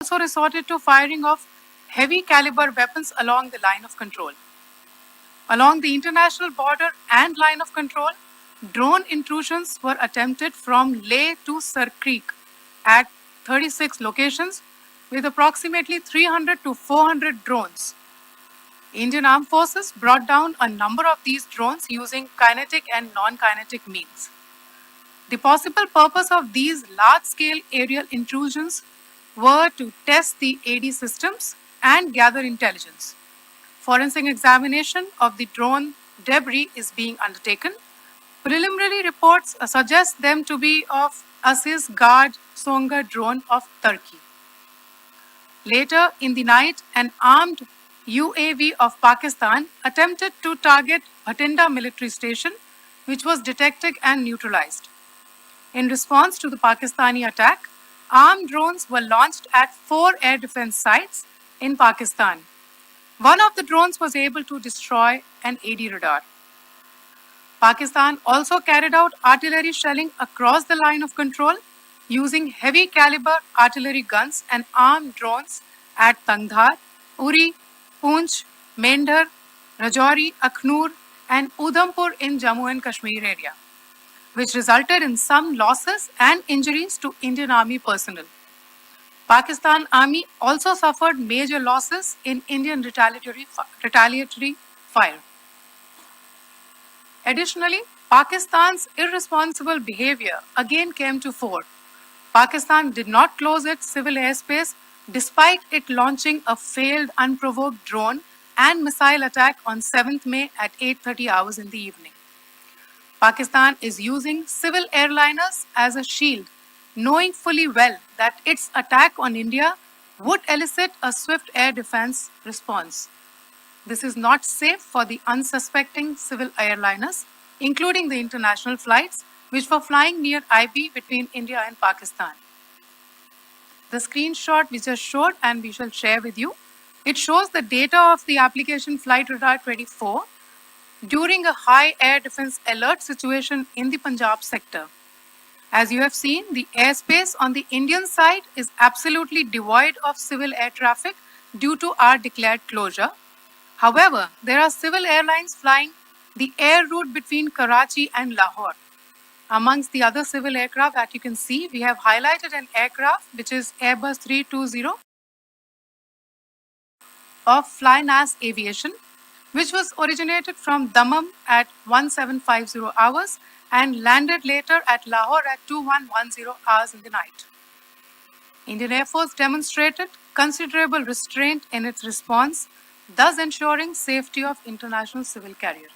also resorted to firing of heavy caliber weapons along the line of control. Along the international border and line of control, drone intrusions were attempted from Leh to Sir Creek at 36 locations with approximately 300 to 400 drones. Indian Armed Forces brought down a number of these drones using kinetic and non-kinetic means. The possible purpose of these large-scale aerial intrusions were to test the AD systems and gather intelligence. Forensic examination of the drone debris is being undertaken. Preliminary reports suggest them to be of Aziz Guard Songa drone of Turkey. Later in the night, an armed UAV of Pakistan attempted to target Bhatinda military station, which was detected and neutralized. In response to the Pakistani attack, armed drones were launched at 4 air defense sites in Pakistan. One of the drones was able to destroy an AD radar. Pakistan also carried out artillery shelling across the line of control using heavy caliber artillery guns and armed drones at Tangdhar, Uri, Poonch, Mendhar, Rajouri, Akhnur, and Udhampur in Jammu and Kashmir area, which resulted in some losses and injuries to Indian Army personnel. Pakistan Army also suffered major losses in Indian retaliatory fire. Additionally, Pakistan's irresponsible behavior again came to fore. Pakistan did not close its civil airspace despite it launching a failed unprovoked drone and missile attack on 7th May at 8:30 hours in the evening. Pakistan is using civil airliners as a shield, knowing fully well that its attack on India would elicit a swift air defense response. This is not safe for the unsuspecting civil airliners, including the international flights which were flying near IB between India and Pakistan. The screenshot we just showed and we shall share with you, it shows the data of the application Flight Radar 24 during a high air defense alert situation in the Punjab sector. As you have seen, the airspace on the Indian side is absolutely devoid of civil air traffic due to our declared closure. However, there are civil airlines flying the air route between Karachi and Lahore. Amongst the other civil aircraft that you can see, we have highlighted an aircraft which is Airbus 320 of Flynas Aviation, which was originated from Dammam at 1750 hours and landed later at Lahore at 2110 hours in the night. Indian Air Force demonstrated considerable restraint in its response, thus ensuring safety of international civil carrier.